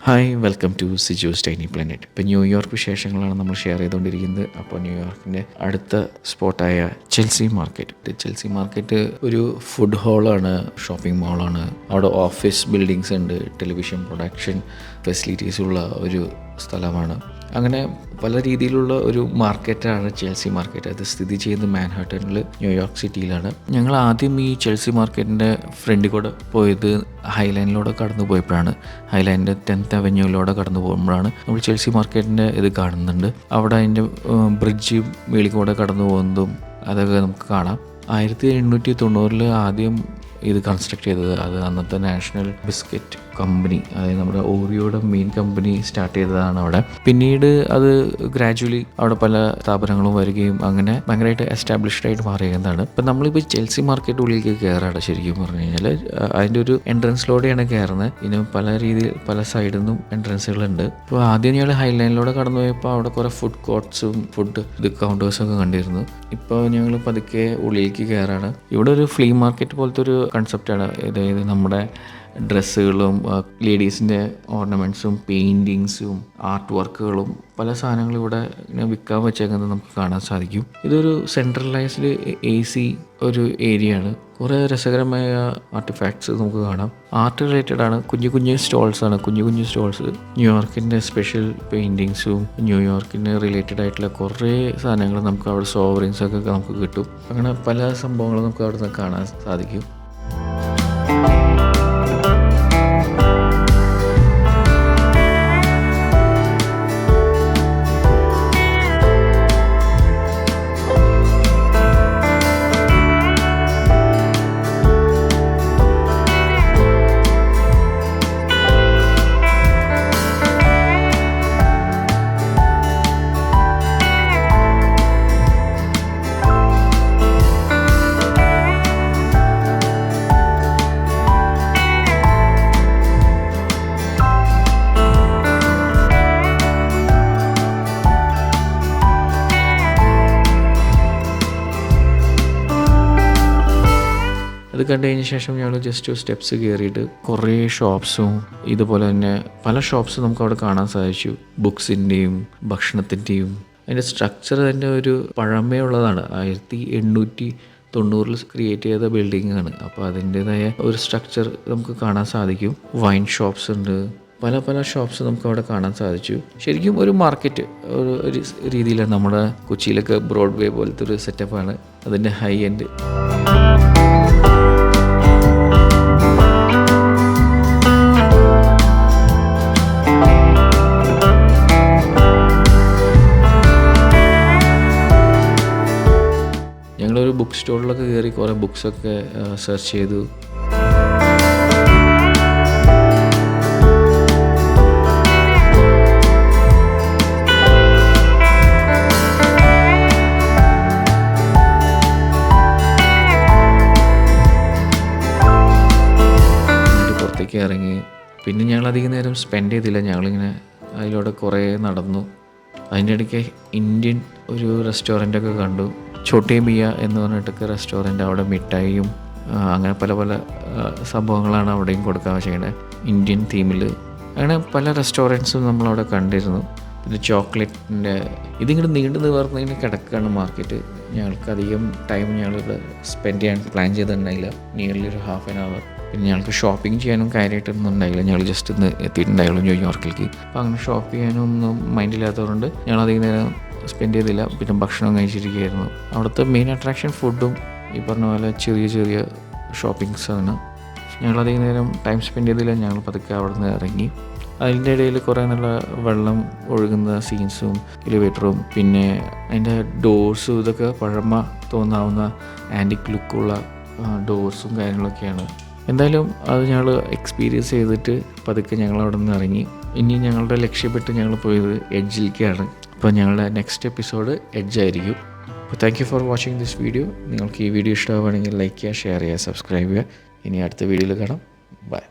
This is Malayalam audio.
Hi, welcome to Sijo's tiny planet. ഇപ്പോൾ ന്യൂയോർക്ക് വിശേഷങ്ങളാണ് നമ്മൾ ഷെയർ ചെയ്തുകൊണ്ടിരിക്കുന്നത്. അപ്പോൾ ന്യൂയോർക്കിൻ്റെ അടുത്ത സ്പോട്ടായ ചെൽസി മാർക്കറ്റ് ഒരു ഫുഡ് ഹാളാണ്, ഷോപ്പിംഗ് മാളാണ്. അവിടെ ഓഫീസ് ബിൽഡിങ്സ് ഉണ്ട്, ടെലിവിഷൻ പ്രൊഡക്ഷൻ ഫെസിലിറ്റീസ് ഉള്ള ഒരു സ്ഥലമാണ്. അങ്ങനെ പല രീതിയിലുള്ള ഒരു മാർക്കറ്റാണ് ചെൽസി മാർക്കറ്റ്. അത് സ്ഥിതി ചെയ്യുന്നത് മാൻഹാട്ടനിൽ, ന്യൂയോർക്ക് സിറ്റിയിലാണ്. ഞങ്ങൾ ആദ്യം ഈ ചെൽസി മാർക്കറ്റിൻ്റെ ഫ്രണ്ടിൽ കൂടെ പോയത് ഹൈലൈനിലൂടെ കടന്നു പോയപ്പോഴാണ്. ഹൈലൈനിൻ്റെ 10th അവന്യൂയിലൂടെ കടന്നു പോകുമ്പോഴാണ് നമ്മൾ ചെൽസി മാർക്കറ്റിൻ്റെ ഇത് കാണുന്നുണ്ട്. അവിടെ അതിൻ്റെ ബ്രിഡ്ജ് മേളിൽ കൂടെ കടന്നു പോകുന്നതും അതൊക്കെ നമുക്ക് കാണാം. 1890 ആദ്യം ഇത് കൺസ്ട്രക്ട് ചെയ്തത്. അത് അന്നത്തെ നാഷണൽ ബിസ്ക്കറ്റ് കമ്പനി, അതായത് നമ്മുടെ ഓറിയോയുടെ മെയിൻ കമ്പനി സ്റ്റാർട്ട് ചെയ്തതാണ് അവിടെ. പിന്നീട് അത് ഗ്രാജുവലി അവിടെ പല സ്ഥാപനങ്ങളും വരികയും അങ്ങനെ ഭയങ്കരമായിട്ട് എസ്റ്റാബ്ലിഷ്ഡ് ആയിട്ട് മാറിയതാണ്. ഇപ്പം നമ്മളിപ്പോൾ ചെൽസി മാർക്കറ്റ് ഉള്ളിലേക്ക് കയറാണ്. ശരിക്കും പറഞ്ഞു കഴിഞ്ഞാൽ അതിൻ്റെ ഒരു എൻട്രൻസിലൂടെയാണ് കയറുന്നത്. ഇതിന് പല രീതിയിൽ പല സൈഡിൽ നിന്നും എൻട്രൻസുകളുണ്ട്. ഇപ്പോൾ ആദ്യം ഞങ്ങൾ ഹൈലൈനിലൂടെ കടന്നു പോയപ്പോൾ അവിടെ കുറേ ഫുഡ് കോർട്ട്സും ഫുഡ് കൗണ്ടേഴ്സും ഒക്കെ കണ്ടിരുന്നു. ഇപ്പോൾ ഞങ്ങൾ പതുക്കെ ഉള്ളിലേക്ക് കയറാണ്. ഇവിടെ ഒരു ഫ്ലീ മാർക്കറ്റ് പോലത്തെ ഒരു കൺസെപ്റ്റാണ്. അതായത് നമ്മുടെ ഡ്രസ്സുകളും ലേഡീസിൻ്റെ ഓർണമെൻറ്റ്സും പെയിൻറ്റിങ്സും ആർട്ട് വർക്കുകളും പല സാധനങ്ങളും ഇവിടെ ഇങ്ങനെ വിൽക്കാൻ വെച്ചേക്കുന്നത് നമുക്ക് കാണാൻ സാധിക്കും. ഇതൊരു സെൻട്രലൈസ്ഡ് AC ഒരു ഏരിയയാണ്. കുറേ രസകരമായ ആർട്ടിഫാക്ട്സ് നമുക്ക് കാണാം. ആർട്ട് റിലേറ്റഡ് ആണ്. കുഞ്ഞു സ്റ്റോൾസാണ്. കുഞ്ഞു സ്റ്റോൾസ് ന്യൂയോർക്കിൻ്റെ സ്പെഷ്യൽ പെയിൻറ്റിങ്സും ന്യൂയോർക്കിന് റിലേറ്റഡ് ആയിട്ടുള്ള കുറേ സാധനങ്ങൾ നമുക്ക് അവിടെ സോവറിങ്സൊക്കെ നമുക്ക് കിട്ടും. അങ്ങനെ പല സംഭവങ്ങളും നമുക്ക് അവിടെ നിന്ന് കാണാൻ സാധിക്കും. അത് കണ്ടു കഴിഞ്ഞ ശേഷം ഞങ്ങൾ ജസ്റ്റ് സ്റ്റെപ്സ് കയറിയിട്ട് കുറേ ഷോപ്സും ഇതുപോലെ തന്നെ പല ഷോപ്സും നമുക്ക് അവിടെ കാണാൻ സാധിച്ചു. ബുക്സിൻ്റെയും ഭക്ഷണത്തിൻ്റെയും. അതിൻ്റെ സ്ട്രക്ചർ തന്നെ ഒരു പഴമയുള്ളതാണ്. 1890 ക്രിയേറ്റ് ചെയ്ത ബിൽഡിംഗ് ആണ്. അപ്പോൾ അതിൻ്റേതായ ഒരു സ്ട്രക്ചർ നമുക്ക് കാണാൻ സാധിക്കും. വൈൻ ഷോപ്സ് ഉണ്ട്, പല ഷോപ്സ് നമുക്ക് അവിടെ കാണാൻ സാധിച്ചു. ശരിക്കും ഒരു മാർക്കറ്റ് ഒരു രീതിയിലാണ്. നമ്മുടെ കൊച്ചിയിലൊക്കെ ബ്രോഡ്വേ പോലത്തെ ഒരു സെറ്റപ്പാണ്. അതിൻ്റെ ഹൈ എൻഡ്. ഞങ്ങളൊരു ബുക്ക് സ്റ്റോറിലൊക്കെ കയറി കുറേ ബുക്സൊക്കെ സെർച്ച് ചെയ്തു. പുറത്തേക്ക് ഇറങ്ങി. പിന്നെ ഞങ്ങളധികം നേരം സ്പെൻഡ് ചെയ്തില്ല. ഞങ്ങളിങ്ങനെ അതിലൂടെ കുറേ നടന്നു. അതിൻ്റെ ഇടയ്ക്ക് ഇന്ത്യൻ ഒരു റെസ്റ്റോറൻറ്റൊക്കെ കണ്ടു. ഛോട്ടേ മിയ എന്ന് പറഞ്ഞിട്ടൊക്കെ റെസ്റ്റോറൻറ്റ്. അവിടെ മിഠായിയും അങ്ങനെ പല സംഭവങ്ങളാണ് അവിടെയും കൊടുക്കാൻ ചെയ്യുന്നത് ഇന്ത്യൻ തീമിൽ. അങ്ങനെ പല റെസ്റ്റോറൻറ്റ്സും നമ്മളവിടെ കണ്ടിരുന്നു. പിന്നെ ചോക്ലേറ്റിൻ്റെ ഇതിങ്ങനെ നീണ്ടു നിവർന്നിങ്ങനെ കിടക്കുകയാണ് മാർക്കറ്റ്. ഞങ്ങൾക്ക് അധികം ടൈം ഞങ്ങളിവിടെ സ്പെൻഡ് ചെയ്യാൻ പ്ലാൻ ചെയ്തിട്ടുണ്ടായില്ല. നിയർലി ഒരു ½ an hour. പിന്നെ ഞങ്ങൾക്ക് ഷോപ്പിംഗ് ചെയ്യാനും കാര്യമായിട്ടൊന്നും ഉണ്ടായില്ല. ഞങ്ങൾ ജസ്റ്റ് ഇന്ന് എത്തിയിട്ടുണ്ടായുള്ളൂ ന്യൂയോർക്കിലേക്ക്. അപ്പോൾ അങ്ങനെ ഷോപ്പ് ചെയ്യാനും ഒന്നും മൈൻഡില്ലാത്തതുകൊണ്ട് ഞങ്ങളധികം നേരം സ്പെൻഡ് ചെയ്തില്ല. പിന്നെ ഭക്ഷണം കഴിച്ചിരിക്കുകയായിരുന്നു. അവിടുത്തെ മെയിൻ അട്രാക്ഷൻ ഫുഡും ഈ പറഞ്ഞ പോലെ ചെറിയ ഷോപ്പിങ്സാണ്. ഞങ്ങളധികം നേരം ടൈം സ്പെൻഡ് ചെയ്തില്ല. ഞങ്ങൾ പതുക്കെ അവിടെ നിന്ന് ഇറങ്ങി. അതിൻ്റെ ഇടയിൽ കുറേ നല്ല വെള്ളം ഒഴുകുന്ന സീൻസും എലിവേറ്ററും പിന്നെ അതിൻ്റെ ഡോർസും ഇതൊക്കെ പഴമ തോന്നാവുന്ന ആൻറ്റിക് ലുക്കുള്ള ഡോർസും കാര്യങ്ങളൊക്കെയാണ്. എന്തായാലും അത് ഞങ്ങൾ എക്സ്പീരിയൻസ് ചെയ്തിട്ട് പതുക്കെ ഞങ്ങൾ അവിടെ നിന്ന് ഇറങ്ങി. ഇനി ഞങ്ങളുടെ ലക്ഷ്യപ്പെട്ട് ഞങ്ങൾ പോയത് എഡ്ജിലേക്കാണ്. അപ്പോൾ ഞങ്ങളുടെ നെക്സ്റ്റ് എപ്പിസോഡ് എഡ്ജായിരിക്കും. അപ്പോൾ thank you for watching this video. നിങ്ങൾക്ക് ഈ വീഡിയോ ഇഷ്ടമാവുകയാണെങ്കിൽ ലൈക്ക് ചെയ്യുക, ഷെയർ ചെയ്യുക, സബ്സ്ക്രൈബ് ചെയ്യുക. ഇനി അടുത്ത വീഡിയോയിൽ കാണാം. ബൈ.